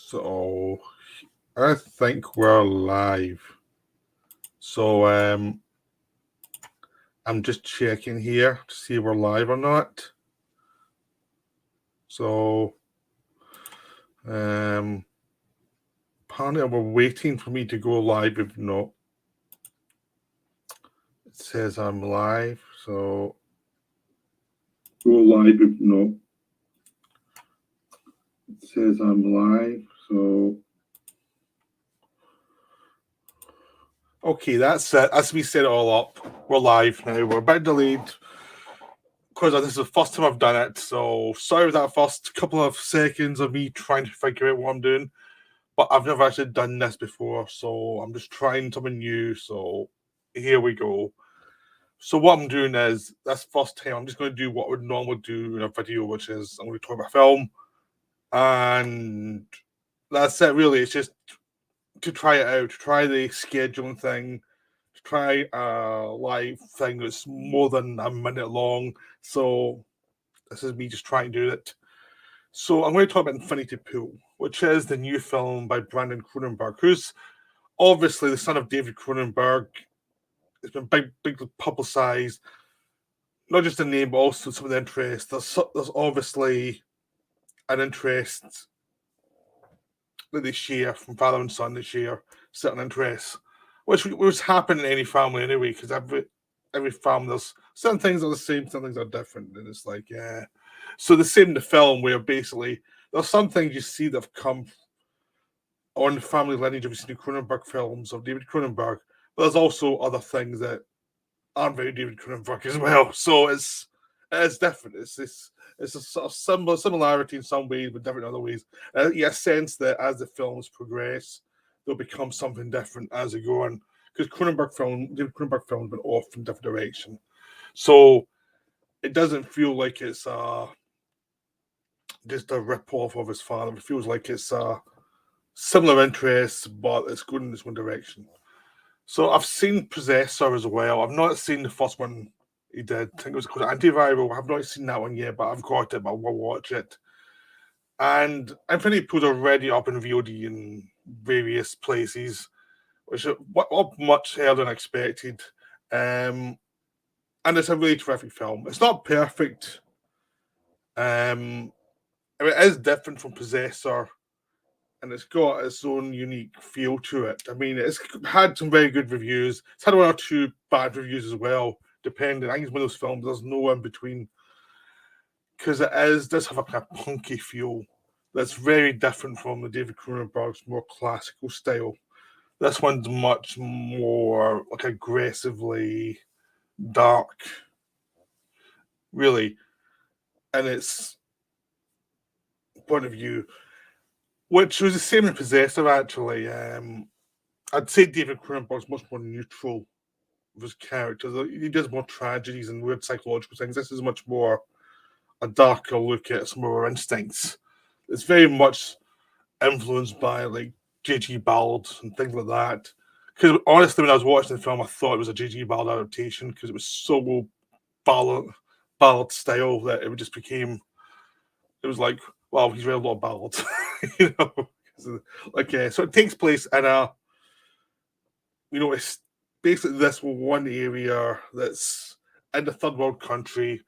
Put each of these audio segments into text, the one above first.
So I think we're live. So I'm just checking here to see if we're live or not. So apparently we're waiting for me to go live. If not, it says I'm live. So go live. If not, it says I'm live. So okay, that's it. As we set it all up, we're live now. We're a bit delayed because this is the first time I've done it. So sorry for that first couple of seconds of me trying to figure out what I'm doing. But I've never actually done this before, so I'm just trying something new. So here we go. So what I'm doing is, this first time, I'm just going to do what I would normally do in a video, which is I'm going to talk about film. And that's it, really. It's just to try it out, to try the scheduling thing, to try a live thing that's more than a minute long. So this is me just trying to do it. So I'm going to talk about Infinity Pool, which is the new film by Brandon Cronenberg, who's obviously the son of David Cronenberg. It's been bigly publicized, not just the name, but also some of the interest. There's obviously an interest that they share from father and son. They share certain interests, which happen in any family anyway, because every family, there's certain things are the same, some things are different, and it's like, yeah. So the same in the film, where basically there's some things you see that have come on the family lineage of the Cronenberg films of David Cronenberg, but there's also other things that aren't very David Cronenberg as well. So it's different. It's a sort of similarity in some ways, but different in other ways. You sense that as the films progress, they'll become something different as they go on. Because David Cronenberg films been off in different direction. So it doesn't feel like it's just a rip off of his father. It feels like it's similar interests, but it's going in this one direction. So I've seen Possessor as well. I've not seen the first one he did. I think it was called Antiviral. I've not seen that one yet, but I've got it. But I will watch it. And Infinity Pool's already up in VOD in various places, which are much earlier than expected. And it's a really terrific film. It's not perfect. It is different from Possessor, and it's got its own unique feel to it. I mean, it's had some very good reviews. It's had one or two bad reviews as well, depending. I think it's one of those films, there's no in between. Because does have a kind of punky feel that's very different from the David Cronenberg's more classical style. This one's much more like aggressively dark, really, in its point of view, which was the same in Possessor, actually. I'd say David Cronenberg's much more neutral with his characters. He does more tragedies and weird psychological things. This is much more a darker look at some of our instincts. It's very much influenced by like J.G. Ballard and things like that. Because honestly, when I was watching the film, I thought it was a J.G. Ballard adaptation because it was so ballad style that it just became. It was like, wow, he's read a lot of ballads, you know. So it takes place in it's basically this one area that's in the third world country,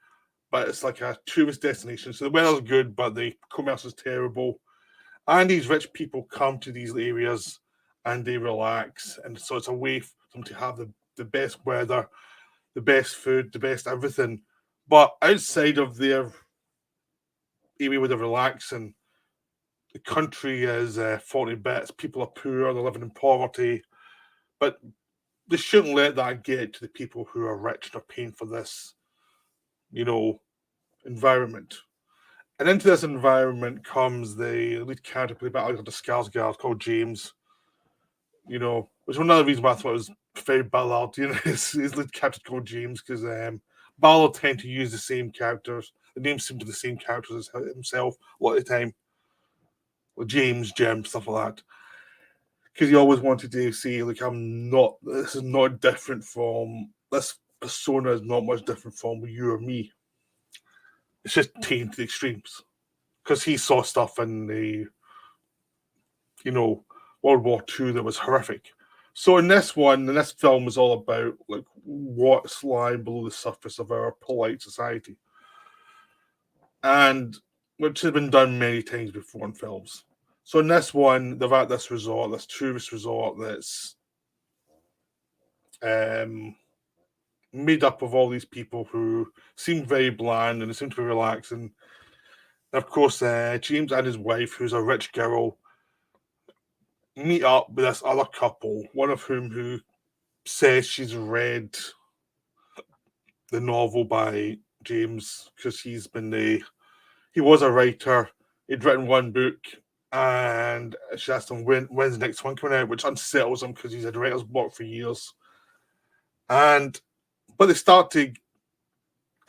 but it's like a tourist destination. So the weather's good, but the commerce is terrible. And these rich people come to these areas and they relax. And so it's a way for them to have the best weather, the best food, the best everything. But outside of their area where they're relaxing, the country is 40 bits. People are poor, they're living in poverty. But they shouldn't let that get to the people who are rich and are paying for this, environment. And into this environment comes the lead character played by Alexander Skarsgård called James, which is one of the reasons why I thought it was very Ballard, his lead character called James, because Ballard tend to use the same characters. The names seem to be the same characters as himself a lot of the time. Like James, Jim, stuff like that. Because he always wanted to say, like, this is not different from, this persona is not much different from you or me. It's just taken to the extremes. Because he saw stuff in the World War II that was horrific. So in this film is all about like what's lying below the surface of our polite society, and which has been done many times before in films. So in this one, they're at this resort, this tourist resort that's made up of all these people who seem very bland and they seem to be relaxing. And of course, James and his wife, who's a rich girl, meet up with this other couple, one of who says she's read the novel by James because he was a writer. He'd written one book, and she asked him when's the next one coming out, which unsettles him because he's had writer's block for years. But they start to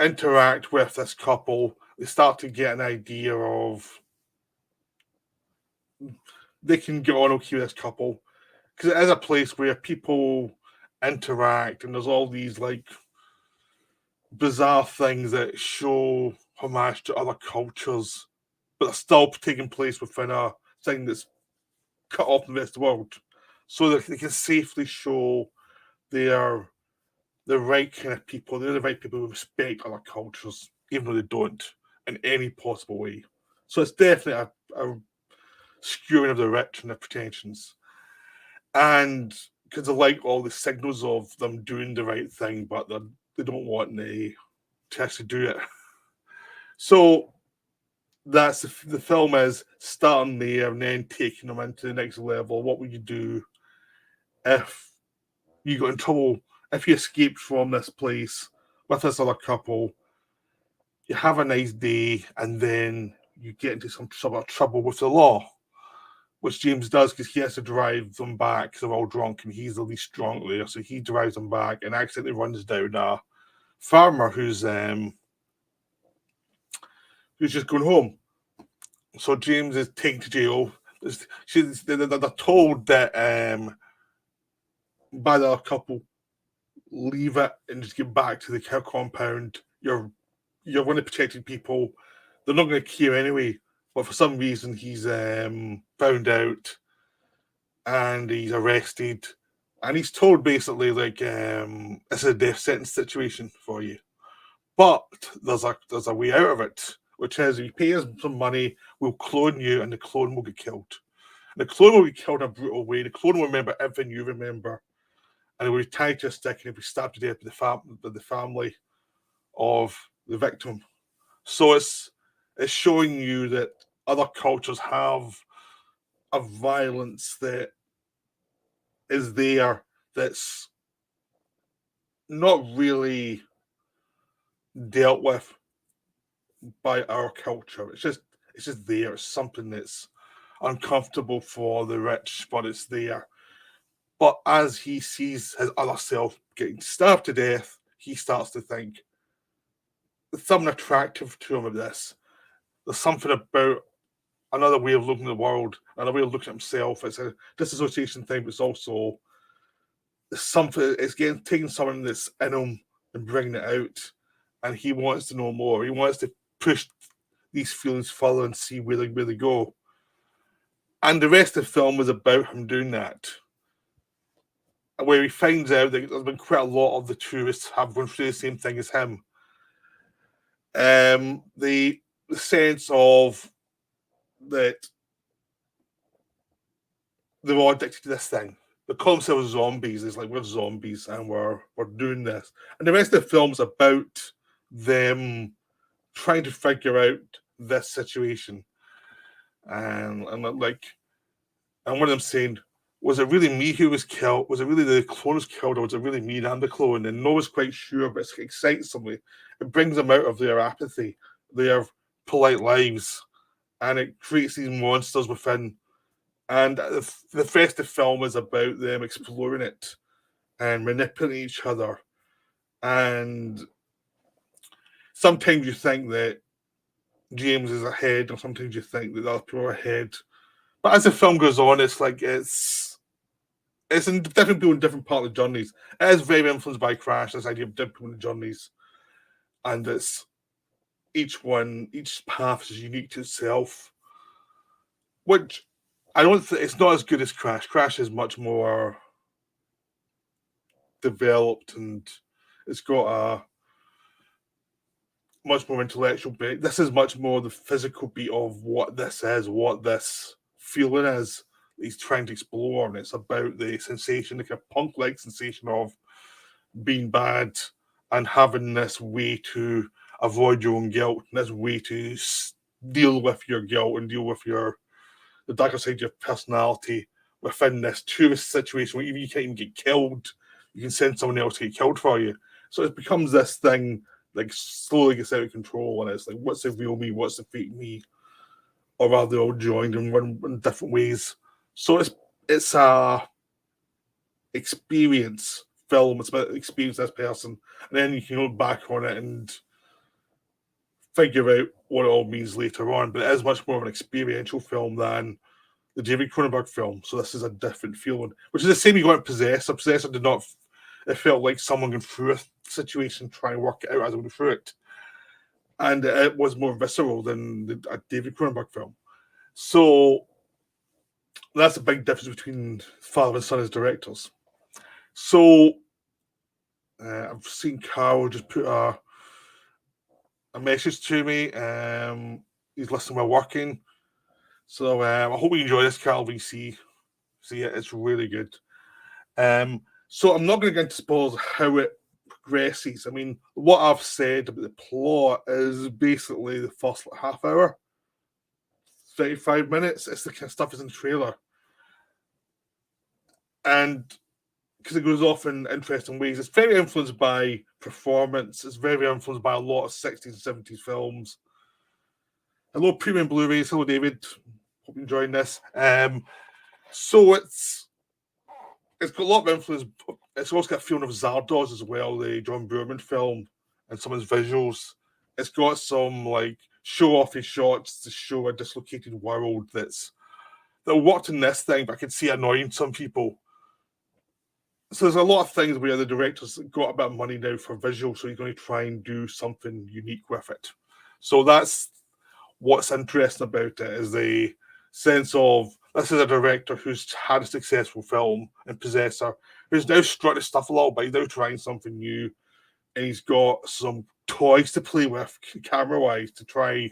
interact with this couple. They start to get an idea of they can get on okay with this couple because it is a place where people interact, and there's all these like bizarre things that show homage to other cultures, but are still taking place within a thing that's cut off from the rest of the world, so that they can safely show they're the right kind of people. They're the right people who respect other cultures, even though they don't in any possible way. So it's definitely a skewing of the rich and their pretensions. And because they like all the signals of them doing the right thing, but they don't want to actually do it. So that's the film is starting there and then taking them into the next level. What would you do if you got in trouble, if you escaped from this place with this other couple? You have a nice day and then you get into some sort of trouble with the law, which James does because he has to drive them back because they're all drunk and he's the least drunk there. So he drives them back and accidentally runs down a farmer who's just going home. So James is taken to jail. They're told that by the couple, leave it and just get back to the compound. You're one of the protected people. They're not going to care anyway. But for some reason, he's found out and he's arrested. And he's told basically like it's a death sentence situation for you. But there's a way out of it, which is if you pay us some money, we'll clone you, and the clone will get killed. And the clone will get killed in a brutal way. The clone will remember everything you remember, and it will be tied to a stick, and it'll be stabbed to death by the family of the victim. So it's showing you that other cultures have a violence that is there that's not really dealt with by our culture. It's just there. It's something that's uncomfortable for the rich, but it's there. But as he sees his other self getting stabbed to death, he starts to think there's something attractive to him of this. There's something about another way of looking at the world, another way of looking at himself. It's a disassociation thing, but it's also something. It's taking something that's in him and bringing it out, and he wants to know more. He wants to push these feelings further and see where they go. And the rest of the film is about him doing that, where he finds out that there's been quite a lot of the tourists have gone through the same thing as him. The sense of that they're all addicted to this thing. They call themselves zombies. It's like we're zombies and we're doing this. And the rest of the film's about them trying to figure out this situation. And one of them saying, was it really me who was killed? Was it really the clone was killed, or was it really me and I'm the clone? And no one's quite sure, but it excites somebody. It brings them out of their apathy, their polite lives, and it creates these monsters within. And the festive film is about them exploring it and manipulating each other. And sometimes you think that James is ahead, and sometimes you think that other people are ahead. But as the film goes on, it's like it's in different people in different part of the journeys. It is very influenced by Crash, this idea of different people in the journeys. And it's each path is unique to itself. Which I don't think it's not as good as Crash. Crash is much more developed and it's got a much more intellectual beat. This is much more the physical beat of what this is, what this feeling is. He's trying to explore, and it's about the sensation, like a punk-like sensation of being bad and having this way to avoid your own guilt, and this way to deal with your guilt and deal with the darker side of your personality within this tourist situation where even you can't even get killed, you can send someone else to get killed for you. So it becomes this thing like slowly gets out of control, and it's like, what's the real me, what's the fake me, or are they all joined and run in different ways? So it's a experience film. It's about experience this person, and then you can look back on it and figure out what it all means later on. But it is much more of an experiential film than the David Cronenberg film. So this is a different feeling, which is the same you got in Possessor. Possessor did not. It felt like someone going through a situation, trying to work it out as they went through it, and it was more visceral than a David Cronenberg film. So that's a big difference between father and son as directors. So I've seen Carl just put a message to me. He's listening while working. So I hope you enjoy this, Carl VC. See it, it's really good. So I'm not going to get into spoilers how it progresses. I mean, what I've said about the plot is basically the first half hour, 35 minutes. It's the kind of stuff that's in the trailer. And because it goes off in interesting ways, it's very influenced by performance. It's very influenced by a lot of 60s and 70s films. Hello, Premium Blu-rays. Hello, David. Hope you're enjoying this. So it's got a lot of influence. It's also got a feeling of Zardoz as well, the John Boorman film, and some of his visuals. It's got some like show-offy shots to show a dislocated world that worked in this thing, but I can see annoying some people. So there's a lot of things where the director's got a bit of money now for visual, so he's going to try and do something unique with it. So that's what's interesting about it, is the sense of this is a director who's had a successful film in Possessor, who's now struck his stuff a little bit. He's now trying something new, and he's got some toys to play with camera-wise to try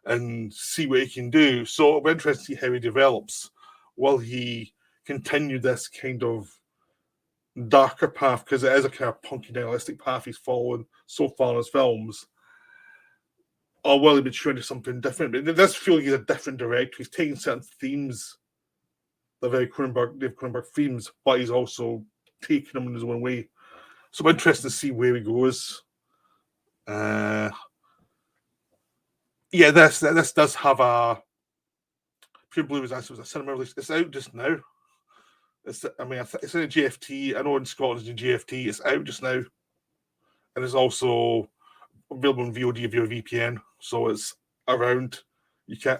and see what he can do. So it'll be interesting to see how he develops. Will he continue this kind of darker path, because it is a kind of punky nihilistic path he's following so far in his films, or will he be trying to do something different? But it does feel like he's a different director. He's taking certain themes, the very Dave Cronenberg themes, but he's also taking them in his own way. So I'm interested to see where he goes. Yeah, this does have a Pure Blue was actually a cinema release. It's out just now. It's in a GFT. I know in Scotland it's in GFT. It's out just now, and it's also available on VOD via VPN. So it's around. You can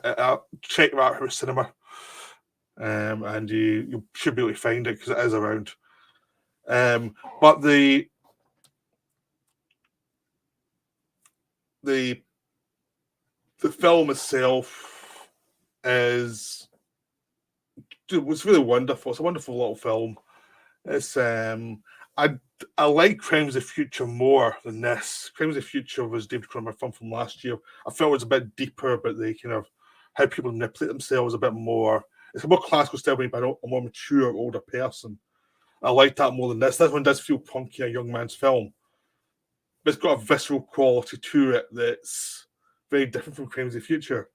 check that out cinema, and you should be able to find it because it is around. But the film itself was really wonderful. It's a wonderful little film. It's I like Crimes of the Future more than this. Crimes of the Future was David Cronenberg film from last year. I felt it was a bit deeper about the kind of how people manipulate themselves a bit more. It's a more classical style made by a more mature, older person. I like that more than this. This one does feel punky, a young man's film. But it's got a visceral quality to it that's very different from Crimes of the Future.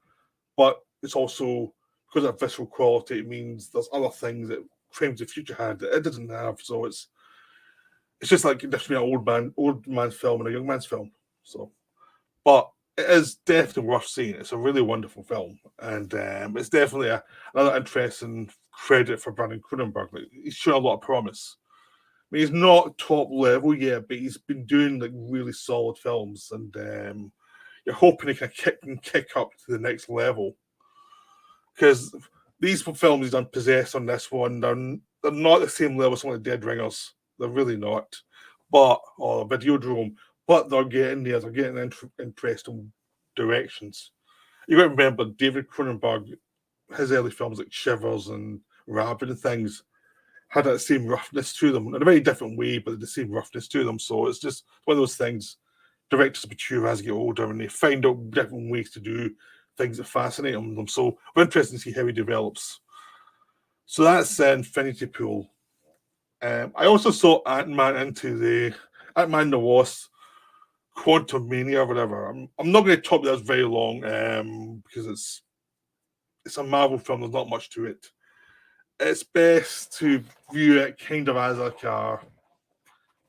But it's also, because of visceral quality, it means there's other things that Crimes of the Future had that it doesn't have. So it's just like between an old man's film and a young man's film. So, but it is definitely worth seeing. It's a really wonderful film, and it's definitely another interesting credit for Brandon Cronenberg. Like, he's shown a lot of promise. I mean, he's not top level yet, but he's been doing like really solid films, and you're hoping he can kick up to the next level, because these films he's done, Possessed on this one, they're not the same level as some of the Dead Ringers. They're really not. But, or Videodrome, but they're getting there. They're getting interesting directions. You got to remember, David Cronenberg his early films like Shivers and Rabid and things had that same roughness to them in a very different way, but the same roughness to them. So it's just one of those things. Directors mature as they get older and they find out different ways to do things that fascinate them. So we're interested to see how he develops. So that's Infinity Pool. I also saw Ant-Man into the Ant-Man and the Wasp, Quantum Mania or whatever. I'm not going to talk about this very long because it's a Marvel film. There's not much to it. It's best to view it kind of as like a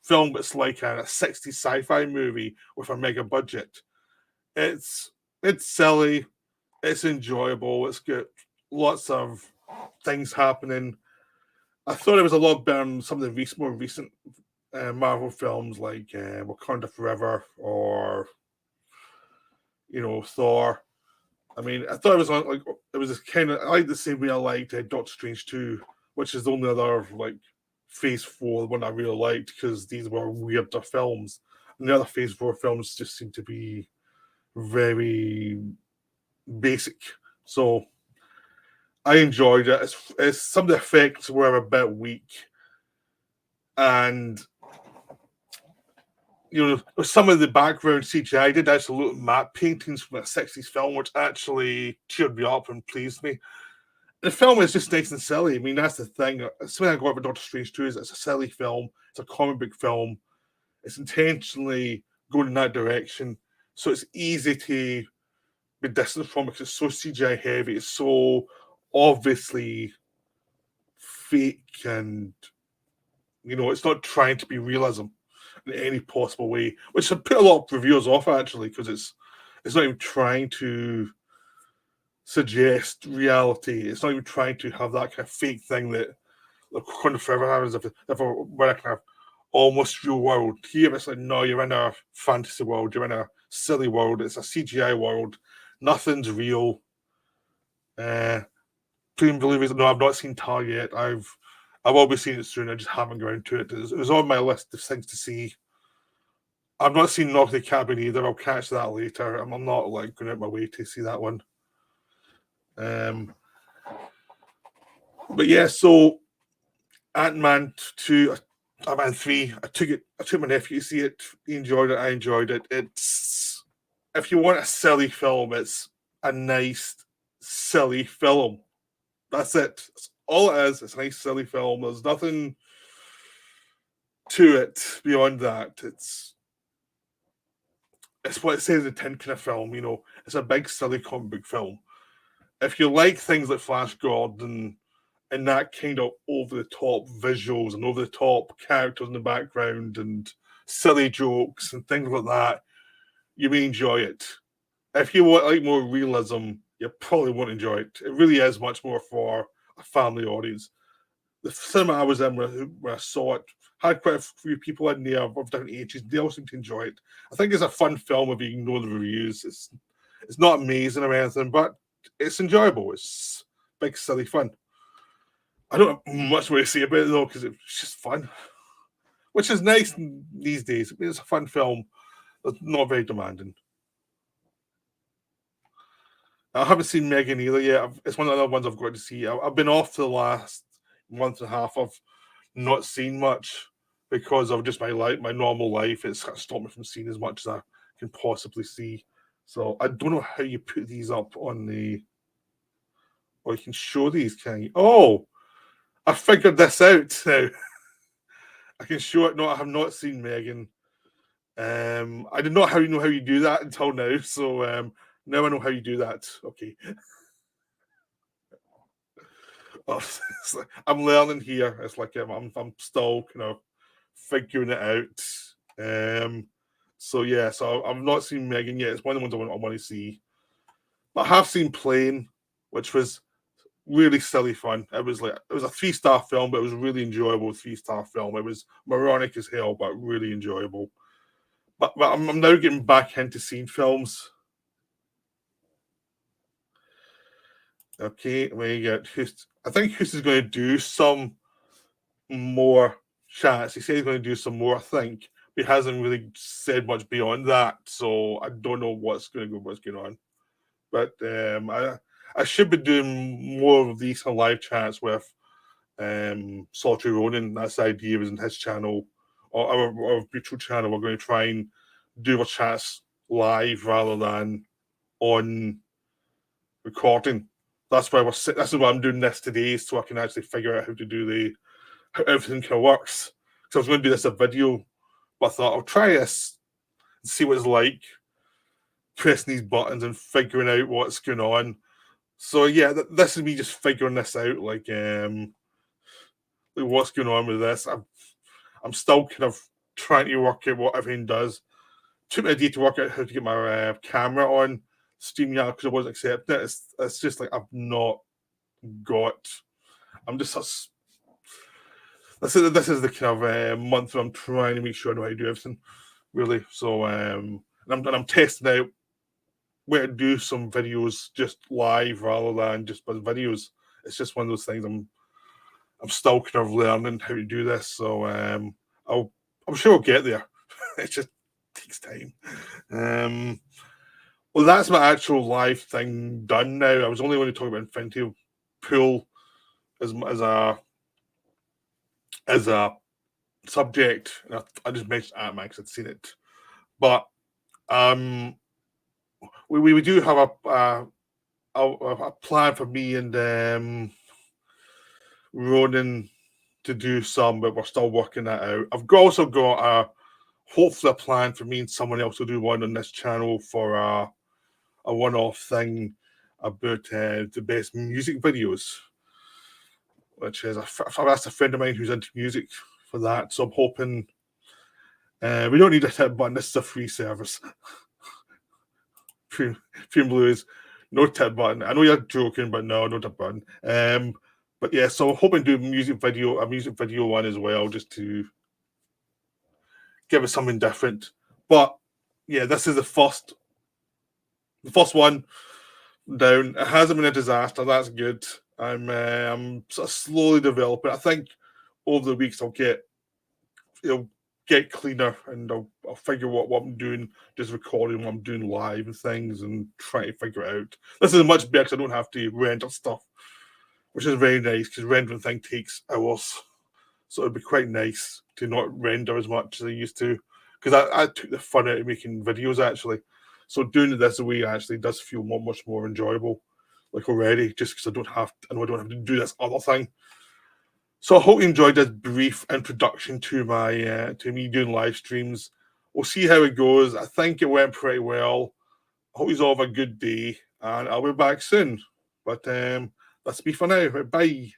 film that's like a 60s sci-fi movie with a mega budget. It's silly, it's enjoyable, it's got lots of things happening. I thought it was a lot better than some of the more recent Marvel films like Wakanda Forever or Thor. I mean, I thought it was like it was kind of I like the same way I liked Doctor Strange 2, which is the only other like Phase 4 one I really liked because these were weirder films. And the other Phase 4 films just seem to be very basic. So I enjoyed it. It's some of the effects were a bit weak, and some of the background CGI did actually look at matte paintings from a 60s film, which actually cheered me up and pleased me. The film is just nice and silly. I mean, that's the thing. Something I got about Doctor Strange 2 is it's a silly film. It's a comic book film. It's intentionally going in that direction. So it's easy to be distant from because it's so CGI heavy. It's so obviously fake and, it's not trying to be realism in any possible way, which I put a lot of reviewers off actually because it's not even trying to suggest reality. It's not even trying to have that kind of fake thing that Wakanda Forever happens if we're a kind of almost real world. Here it's like, no, you're in a fantasy world, you're in a silly world, it's a CGI world, nothing's real. Dream Believers, no, I've not seen Tar yet. I've always seen it soon, I just haven't got around to it. It was on my list of things to see. I've not seen Knock the Cabin either. I'll catch that later. I'm not like going out my way to see that one. But yeah, so Ant-Man 2, Ant-Man 3, I took my nephew to see it. He enjoyed it, I enjoyed it. It's, if you want a silly film, it's a nice, silly film. That's it. That's all it is. It's a nice, silly film. There's nothing to it beyond that. It's what it says in the tin kind of film, It's a big, silly comic book film. If you like things like Flash Gordon and that kind of over-the-top visuals and over-the-top characters in the background and silly jokes and things like that, you may enjoy it. If you want like more realism, you probably won't enjoy it. It really is much more for a family audience. The cinema I was in when I saw it had quite a few people in there of different ages. They all seem to enjoy it. I think it's a fun film if you ignore the reviews. It's not amazing or anything, but it's enjoyable. It's big, silly fun. I don't have much more to say about it though, because it's just fun, which is nice these days. I mean, it's a fun film that's not very demanding. I haven't seen Megan either yet. It's one of the other ones I've got to see. I've been off for the last month and a half. I've not seen much because of just my normal life. It's stopped me from seeing as much as I can possibly see. So I don't know how you put these up on the... Or you can show these, can you? Oh! I figured this out now. I can show it. No, I have not seen Megan. I did not know how you do that until now. So now I know how you do that. Okay. I'm learning here. It's like I'm still kind of figuring it out. So yeah, so I've not seen Megan yet. It's one of the ones I want to see. But I have seen Plane, which was really silly fun. It was a 3-star film, but it was a really enjoyable 3-star film. It was moronic as hell, but really enjoyable. But I'm now getting back into seeing films. Okay, we get I think Hus is going to do some more chats. He said he's going to do some more, I think. But he hasn't really said much beyond that, so I don't know what's going on. But I should be doing more of these kind of live chats with Solitary Ronin. That's the idea, is in his channel or our mutual channel. We're going to try and do our chats live rather than on recording. That's why this is why I'm doing this today, so I can actually figure out how to do how everything kind of works. So I was going to do this a video, but I thought I'll try this and see what it's like pressing these buttons and figuring out what's going on. So yeah, this is me just figuring this out, like what's going on with this. I'm still kind of trying to work out what everything does. Took me a day to work out how to get my camera on StreamYard because I wasn't accepting it. It's just like I've not got. I'm just. This is the kind of month where I'm trying to make sure I know how to do everything, really. So and I'm testing out where to do some videos just live rather than just with videos. It's just one of those things I'm still kind of learning how to do this. So I'm sure I'll get there. It just takes time. Well, that's my actual live thing done now. I was only going to talk about Infinity Pool as a subject. I just mentioned Ant-Man because I'd seen it, but we do have a plan for me and Ronan to do some, but we're still working that out. I've also got hopefully a plan for me and someone else to do one on this channel for a one-off thing about the best music videos, which is I've asked a friend of mine who's into music for that, so I'm hoping we don't need a tip button. This is a free service. Premium Blues, no tip button. I know you're joking, but no tip button. But yeah, so I'm hoping to do a music video one as well, just to give it something different. But yeah, this is the first one down. It hasn't been a disaster. That's good. I'm sort of slowly developing. I think over the weeks I'll get cleaner and I'll figure what I'm doing, just recording what I'm doing live and things, and try to figure it out. This is much better because I don't have to render stuff, which is very nice because rendering thing takes hours. So it'd be quite nice to not render as much as I used to, because I took the fun out of making videos actually. So doing it this way actually does feel much more enjoyable, like already, just because I know I don't have to do this other thing. So I hope you enjoyed this brief introduction to my to me doing live streams. We'll see how it goes. I think it went pretty well. I hope you all have a good day, and I'll be back soon. But that's me for now. Bye.